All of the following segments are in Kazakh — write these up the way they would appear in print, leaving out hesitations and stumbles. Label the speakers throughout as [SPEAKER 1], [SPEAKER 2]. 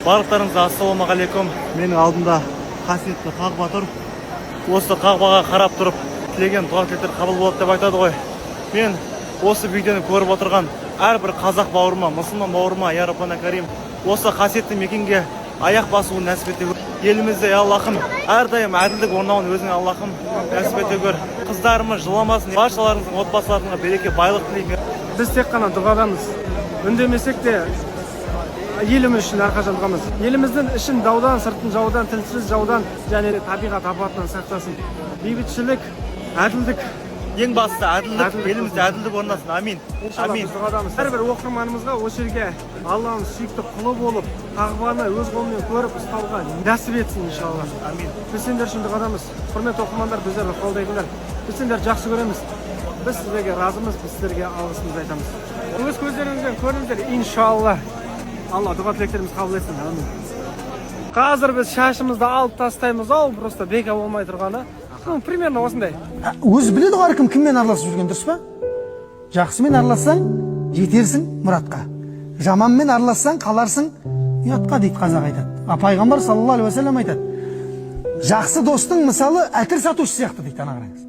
[SPEAKER 1] Барлықтарыңызға ассалаумағалейкум. Менің алдымда қасиетті қағба тұр. Осы қағбаға қарап тұрып, тілеген дұға тілектер қабыл болады деп айтады ғой. Мен осы видеоны көріп отырған әрбір қазақ бауырыма, мұсылман бауырыма, я Раббана Карим, осы қасиетті мекенге аяқ басуын нәсіп ете көр. Елімізде, Аллахым, әрдайым әділдік орнауын өзіңе Аллахым нәсіп ете көр. Қыздарымыз жыламасын, баршаларыңыздың отбасыларыңызға береке, байлық тілеймін.
[SPEAKER 2] Біз тек қана дұғадамыз. Үндемесек те еліміз үшін әрқашан дұғамыз. Еліміздің ішін даудан, сыртын жаудан, тілсіз жаудан және табиғат апатынан сақтасын. Бейбітшілік, әділдік.
[SPEAKER 1] Ең бастысы әділдік, елімізде әділдік орнасын. Амин. Амин.
[SPEAKER 2] Әрбір оқырманымызға осы жерге Алланың сүйікті құлы болып, қағбаны өз қолымен көріп ұстауға нәсіп етсін иншалла.
[SPEAKER 1] Амин.
[SPEAKER 2] Біз сендер үшін дұғадамыз. Құрметті оқырмандар, біздерді қолдайтындар. Біз сендерді жақсы көреміз. Біз сіздерге разымыз, біз сіздерге алғысымызды айтамыз. Өз көздеріңізбен көріңіздер, иншалла. Алла дұға тілектеріміз қабыл етсін. Қазір біз шашымызды алып тастаймыз, ау, просто бека болмай тұрғаны. Примерно осындай.
[SPEAKER 3] Өзі біледі ғой әркім кіммен араласып жүрген, дұрыс па? Жақсымен аралассаң, жетерсің мұратқа. Жаманмен аралассаң, қаларсың ұятқа дейді қазақ айтады. Пайғамбар саллаллаху алейхи ва саллям айтады. Жақсы достың мысалы әтір сатушы сияқты дейді, ана қараңыз.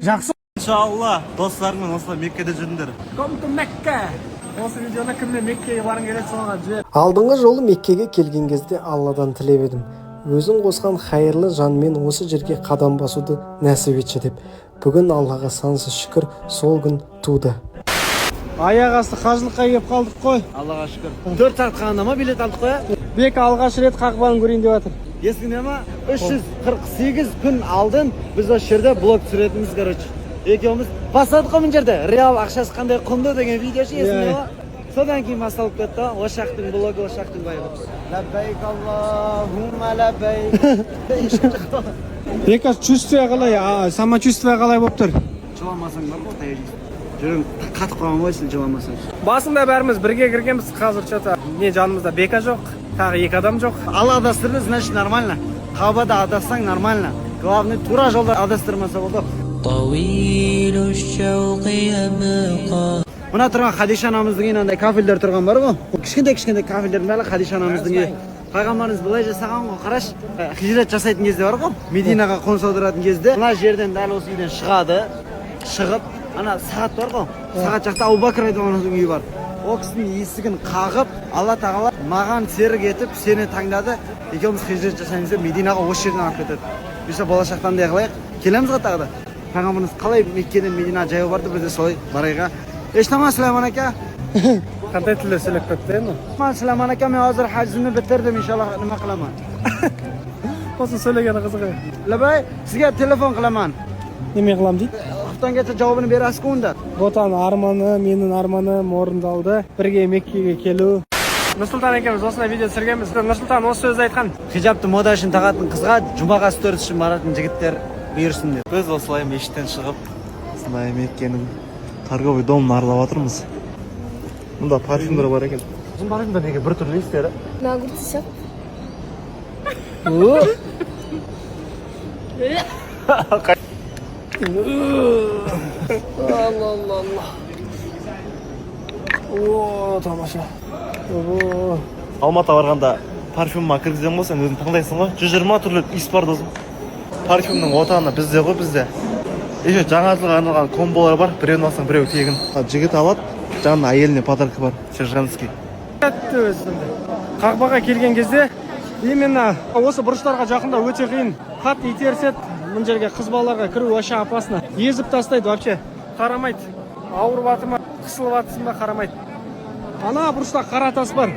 [SPEAKER 3] Жақсы.
[SPEAKER 1] Иншалла, достарыңмен осылай Меккеде жүріңдер.
[SPEAKER 2] Come to Mecca. Осы видеоны кіммен Меккеге барғың келеді соған жібер.
[SPEAKER 4] Алдыңғы жолы Меккеге келген кезде Алладан тілеп едім. Өзің қосқан хайырлы жанмен осы жерге қадам басуды нәсіп етші деп. Бүгін Аллаға сансыз шүкір, сол күн туды.
[SPEAKER 2] Аяқ асты қажылыққа келіп қалдық қой.
[SPEAKER 1] Аллаға шүкір. 4 сағат қалғанда ма билет алдық қой?
[SPEAKER 2] Бек алғаш рет қағбаны көрейін деп жатыр.
[SPEAKER 1] Есіңде ма? 348 күн алдын біз осы жерде блог түсіретінбіз, короче. Екеуміз бастадық қой мына жерде. Реал ақшасы қандай құнды деген видеошы есіңде ма? Содан кейін басталып кетті. Осы жақтың блогы, осы жақтың байлығы. Лаббайк Аллахумма лаббайк.
[SPEAKER 2] Бек чувствие қалай, самочувствие қалай болып тұр?
[SPEAKER 1] Жыламасаң бар ғой, тәйірейсің. Жүрің қатып қалған ғой сен жыламасаң.
[SPEAKER 2] Басында бәріміз бірге кіргенбіз, қазір что-то не жанымызда Бека жоқ, тағы 2 адам жоқ.
[SPEAKER 1] Алла адастырды, значит нормально. Қабада адассаң нормально. Главное тура жолда адастырмаса болды. Мына тұрған Хадиша анамыздың үйінде андай кафельдер тұрған бар ғой. Кішкентай кафельдердің бәрі Хадиша анамыздың үйі. Пайғамбарымыз былай жасаған ғой, қараш. Хижрат жасайтын кезде бар ғой, Мединаға қоныс аударатын кезде, мына жерден дәл осы үйден шығып, ана сағат бар ғой. Сағат жақта Абу Бәкір радиаллаху үйі бар. Ол кісінің есігін қағып, Алла тағала маған серік етіп, сені таңдады. Екеуміз хижрат жасаймыз деп Мединаға осы жерден алып кетеді. Бұйса болашақтан да қылайық. Келеміз ғой тағы да. Пайғамбарымыз қалай Меккеден Мединаға жаяу барды, біз де солай барайық. Eşitama Süleyman Aka.
[SPEAKER 2] Қандай тілде сөйлеп кетті енді?
[SPEAKER 1] Süleyman Aka, мен hazır hacizimni bitirdim, inşallah nima qilaman.
[SPEAKER 2] Осы сөйлегені қызығы.
[SPEAKER 1] Labay, sizga telefon qilaman.
[SPEAKER 2] Неме қылам дейді?
[SPEAKER 1] Haftangacha javobini berasiz-ku unda.
[SPEAKER 2] Ботаның арманы, менің арманым орындалды. Бірге Меккеге келу. Нұрсұлтан екеуміз осындай видео түсіргенбіз. Нұрсұлтан осы сөзді айтқан.
[SPEAKER 1] Хижабты мода үшін тағатын қызға, жұмаға сторис үшін баратын жігіттер бұйырсын деп. Біз осылай мешіттен шығып, осындай Меккенің торговый домын аралап жатырмыз. Мұнда парфюмдер бар екен. Bizim парфюмдер неге бір түрлі иістері?
[SPEAKER 5] Нагурцы сяп.
[SPEAKER 2] О, тамаша.
[SPEAKER 1] Алматыға барғанда парфюмға кіргізем ғой, сен өзің таңдайсың ғой. 120 түрлі иіс бар досым. Парфюмнің отаны бізде ғой, бізде. Еще жаңа жылға арналған комболар бар, біреуін алсаң біреу тегін. Жігіт алады, жаңа әйеліне подарка бар, сержантский.
[SPEAKER 2] Қағбаға келген кезде именно осы бұрыштарға жақында өте қиын. Қатты итерсет, мына жерге қыз балаларға кіру вообще опасно. Езіп тастайды вообще. Қарамайды. Ауырып жатыр ма, қысылып жатырсың ба, қарамайды. Ана бұрышта қара тас бар.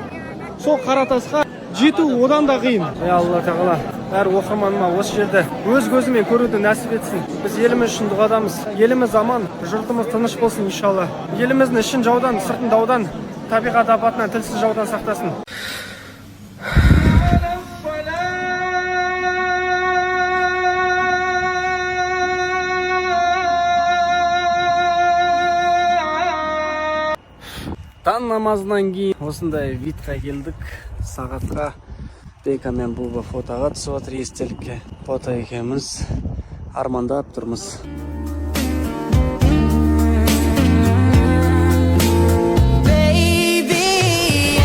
[SPEAKER 2] Сол қара тасқа жету одан да қиын. Алла тағала әр оқырманыма осы жерде өз көзімен көруді нәсіп етсін. Біз еліміз үшін дұғадамыз. Еліміз аман, жұртымыз тыныш болсын иншалла. Еліміздің ішін жаудан, сыртын даудан, табиғат апатынан, тілсіз жаудан сақтасын. Таң намазынан кейін осындай видқа келдік. Сағатқа Бека мен Буба фотоға түсіп отыр, естелікке. Фото екеуміз армандап тұрмыз.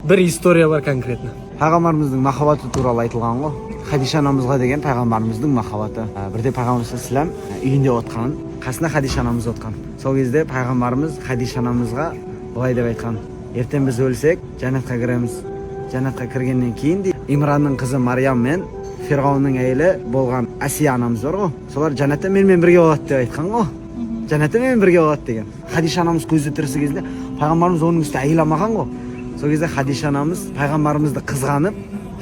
[SPEAKER 2] Бір история бар конкретно.
[SPEAKER 1] пайғамбарымыздың махаббаты туралы айтылған ғой. Хадиша анамызға деген пайғамбарымыздың махаббаты. Бірде пайғамбарымыз саллаллаху алейхи вассалам үйінде отқан, қасында Хадиша анамыз отқан. Сол кезде пайғамбарымыз Хадиша анамызға былай деп айтқан: ертең біз өлсек, жәннатқа кіреміз. Жәннатқа кіргеннен кейін де Имранның қызы Мариям мен Фирғауынның әйелі болған Асия анамыз бар ғой. Солар жәннатта менімен бірге болады деп айтқан ғой. Жәннатта менімен бірге болады деген. Хадиша анамыз көзі тірісі кезде пайғамбарымыз оның үстіне әйел алмаған ғой. Сол кезде Хадиша анамыз пайғамбарымызды қызғанып,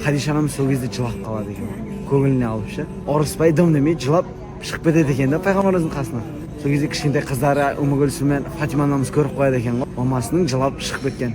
[SPEAKER 1] Хадиша анамыз сол кезде жылап қалады екен. Көңіліне алып ше. Ұрыспай дым демей жылап шығып кетеді екен да пайғамбарымыздың қасына. Сол кезде кішкентай қыздары Умму Күлсүм мен Фатима анамыз көріп қояды екен ғой. Мамасының жылап шығып кеткен.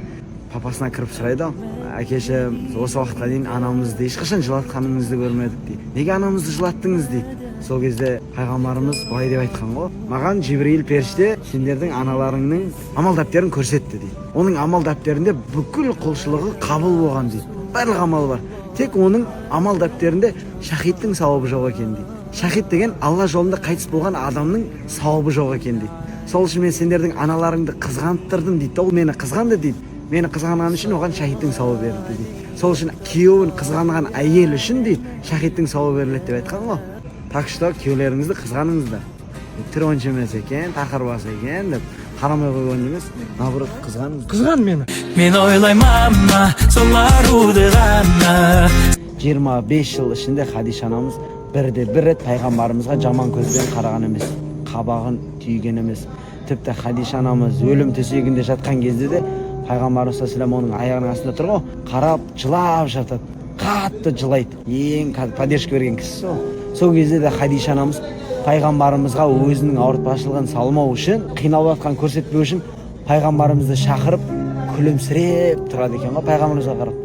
[SPEAKER 1] Папасына кіріп сұрайды: әкешім, осы уақытқа дейін анамызды ешқашан жылатқаныңызды көрмедік дейді. Неге анамызды жылаттыңыз дейді. Сол кезде пайғамбарымыз былай деп айтқан ғой: маған Жибрил періште сендердің аналарыңның амал дәптерін көрсетті дейді. Оның амал дәптерінде бүкіл құлшылығы қабыл болған дейді. Барлық амал бар. Тек оның амал дәптерінде шахидтің сауабы жоқ екен дейді. Шахид деген Алла жолында қайтыс болған адамның сауабы жоқ екен дейді. Сол үшін мен сендердің аналарыңды қызғанып тұрдым дейді. Ол мені қызғанды дейді. Мені қызғанған үшін оған шахидтің сауабы берілді дейді. Сол үшін күйеуін қызғанған әйел үшін дейді шахидтің сауабы беріледі деп айтқан ғой. Так что күйеулеріңізді қызғаныңыздар. Түрі онша емес екен, тақырбас екен деп қарамай қойған емес, наоборот қызғаныңыз.
[SPEAKER 2] Қызған мені.
[SPEAKER 5] Мен ойлаймын сол аруды ғана.
[SPEAKER 1] 25 жыл ішінде Хадиша анамыз бірде-бір рет пайғамбарымызға жаман көзбен қараған емес, қабағын түйген емес. Тіпті Хадиша анамыз өлім төсегінде жатқан кезде де пайғамбарымыз саллаллаху алейхи вассалам оның аяғының астында тұр ғой, қарап жылап жатады, қатты жылайды. Ең поддержка берген кісі сол. Сол кезде де Хадиша анамыз пайғамбарымызға өзінің ауыртпашылығын салмау үшін, қиналып жатқан көрсетпеу үшін пайғамбарымызды шақырып күлімсіреп тұрады екен ғой, пайғамбарымызға қарап.